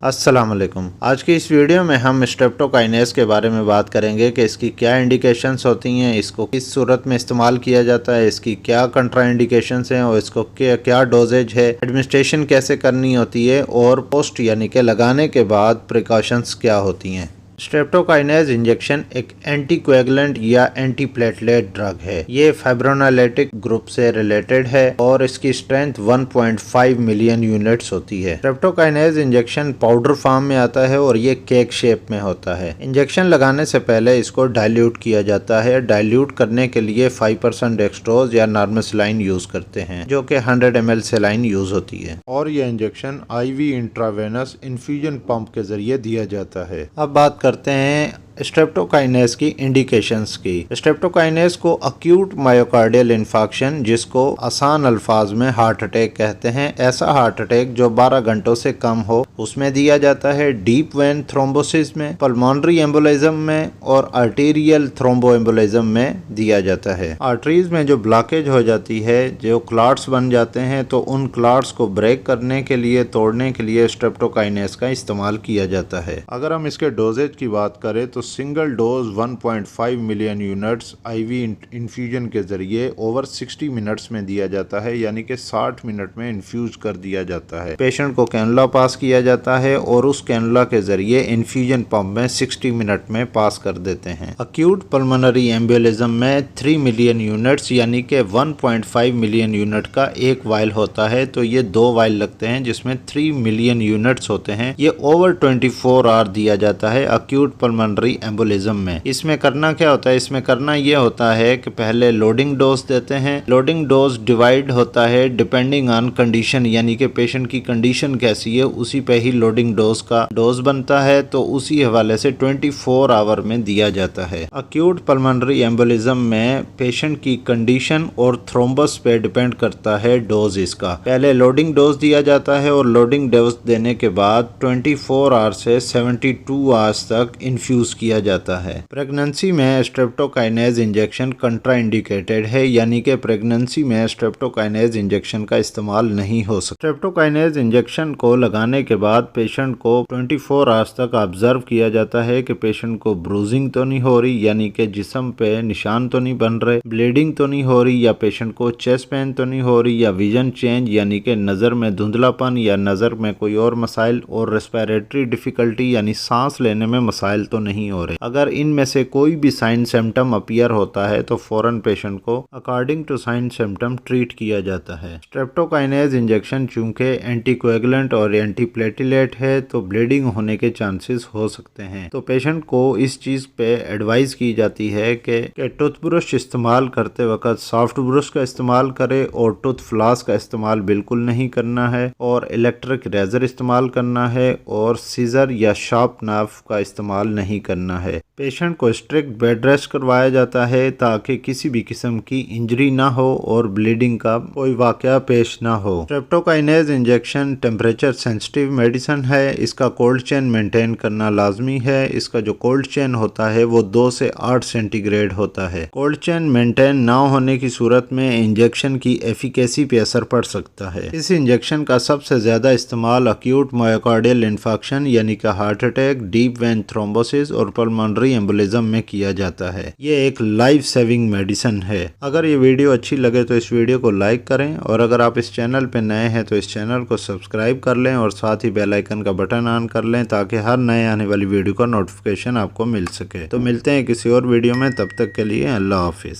अस्सलाम वालेकुम। आज की इस वीडियो में हम स्ट्रेप्टोकाइनेस के बारे में बात करेंगे कि इसकी क्या इंडिकेशंस होती हैं, इसको किस सूरत में इस्तेमाल किया जाता है, इसकी क्या कंट्राइंडिकेशंस हैं और इसको क्या डोजेज है, एडमिनिस्ट्रेशन कैसे करनी होती है और पोस्ट यानी कि लगाने के बाद प्रिकॉशंस क्या होती हैं। स्ट्रेप्टोकाइनेस इंजेक्शन एक एंटीकोएगुलेंट या एंटीप्लेटलेट ड्रग है। ये फाइब्रोनाइलेटिक ग्रुप से रिलेटेड है और इसकी स्ट्रेंथ 1.5 मिलियन यूनिट्स होती है। स्ट्रेप्टोकाइनेस इंजेक्शन पाउडर फॉर्म में आता है और ये केक शेप में होता है। इंजेक्शन लगाने से पहले इसको डाइल्यूट किया जाता है। डाइल्यूट करने के लिए 5% डेक्सट्रोज या नॉर्मल सेलाइन यूज करते हैं, जो कि 100 ml सेलाइन यूज होती है और यह injection IV intravenous infusion pump के जरिए दिया जाता है। अब बात करते हैं स्ट्रेप्टोकाइनेस की इंडिकेशंस की। स्ट्रेप्टोकाइनेस को अक्यूट मायोकार्डियल इन्फेक्शन, जिसको आसान अल्फाज में हार्ट अटैक कहते हैं, ऐसा हार्ट अटैक जो 12 घंटों से कम हो, उसमें दिया जाता है। डीप वेन थ्रोम्बोसिस में, पल्मोनरी एम्बोलिज्म में और आर्टेरियल थ्रोम्बोएम्बोलिज्म में दिया जाता है। आर्टरीज में जो ब्लॉकेज हो जाती है, जो क्लॉट्स बन जाते हैं, तो उन क्लॉट्स को ब्रेक करने के लिए, तोड़ने के लिए स्ट्रेप्टोकाइनेस का इस्तेमाल किया जाता है। अगर हम इसके डोजेज की बात करें तो single dose 1.5 million units IV infusion के जरिए ओवर 60 मिनट्स में दिया जाता है, यानी कि 60 मिनट में इन्फ्यूज कर दिया जाता है। पेशेंट को कैनुला पास किया जाता है और उस कैनुला के जरिए इन्फ्यूजन पंप में 60 मिनट में पास कर देते हैं। अक्यूट पल्मोनरी एम्बोलिज्म में 3 मिलियन यूनिट्स यानी कि 1.5 मिलियन यूनिट का एक वाइल होता है, तो ये 2 वाइल लगते हैं जिसमें 3 मिलियन यूनिट्स होते हैं। ये ओवर 24 आवर दिया जाता है अक्यूट पल्मोनरी एम्बोलिज्म में। इसमें करना क्या होता है? इसमें करना ये होता है कि पहले लोडिंग डोज देते हैं। लोडिंग डोज डिवाइड होता है डिपेंडिंग ऑन कंडीशन, यानी कि पेशेंट की कंडीशन कैसी है उसी पे ही लोडिंग डोज का डोज बनता है, तो उसी हवाले से 24 आवर में दिया जाता है। अक्यूट पल्मोनरी एम्बोलिज्म में पेशेंट की कंडीशन और थ्रोम्बस पे डिपेंड करता है डोज इसका। पहले लोडिंग डोज दिया जाता है और लोडिंग डोज देने के बाद 24 आवर से 72 आवर्स तक इन्फ्यूज किया जाता है। प्रेगनेंसी में स्ट्रेप्टोकाइनेस इंजेक्शन कंट्राइंडिकेटेड है, यानी कि प्रेगनेंसी में स्ट्रेप्टोकाइनेस इंजेक्शन का इस्तेमाल नहीं हो सकता। स्ट्रेप्टोकाइनेस इंजेक्शन को लगाने के बाद पेशेंट को 24 आवर्स तक ऑब्जर्व किया जाता है कि पेशेंट को ब्रूजिंग तो नहीं हो रही, यानी कि जिस्म पे निशान तो नहीं बन रहे, ब्लीडिंग तो नहीं हो रही, या पेशेंट को चेस्ट पेन तो नहीं हो रही, या विजन चेंज यानी कि नजर में धुंधलापन या नजर में कोई और मसाइल और रेस्पिरेटरी डिफिकल्टी यानी सांस लेने में मसाइल तो नहीं हो रहे। अगर इनमें से कोई भी साइन सिम्टम अपीयर होता है तो फौरन पेशेंट को according to sign symptom treat किया जाता है। स्ट्रेप्टोकाइनेस इंजेक्शन चूंकि एंटीकोएगुलेंट और एंटीप्लेटिलेट है, तो ब्लीडिंग होने के चांसेस हो सकते हैं, तो पेशेंट को इस चीज पे एडवाइस की जाती है कि टूथब्रश इस्तेमाल करते वक्त सॉफ्ट ब्रश का इस्तेमाल करे और टूथ फ्लॉस का इस्तेमाल बिल्कुल नहीं करना है, और इलेक्ट्रिक रेजर इस्तेमाल करना है, और सीजर या शार्प नाइफ का इस्तेमाल नहीं करना है। पेशेंट को स्ट्रिक्ट बेड रेस्ट करवाया जाता है ताकि किसी भी किस्म की इंजरी ना हो और ब्लीडिंग का कोई वाकया पेश ना हो। Streptokinase injection temperature sensitive medicine है। इसका कोल्ड चेन मेंटेन करना लाजमी है। इसका जो कोल्ड चेन होता है वो 2 से 8 सेंटीग्रेड होता है। कोल्ड चेन मेंटेन ना होने की सूरत में इंजेक्शन की एफिकेसी पे असर पड़ सकता है। इस इंजेक्शन का सबसे ज्यादा इस्तेमाल अक्यूट मायोकार्डियल इन्फेक्शन यानी कि heart attack, deep vein thrombosis और पल्मोनरी एम्बोलिज्म में किया जाता है। ये एक लाइफ सेविंग मेडिसिन है। अगर ये वीडियो अच्छी लगे तो इस वीडियो को लाइक करें, और अगर आप इस चैनल पे नए हैं तो इस चैनल को सब्सक्राइब कर लें और साथ ही बेल आइकन का बटन ऑन कर लें ताकि हर नए आने वाली वीडियो का नोटिफिकेशन आपको मिल सके। तो मिलते हैं किसी और वीडियो में, तब तक के लिए अल्लाह हाफिज।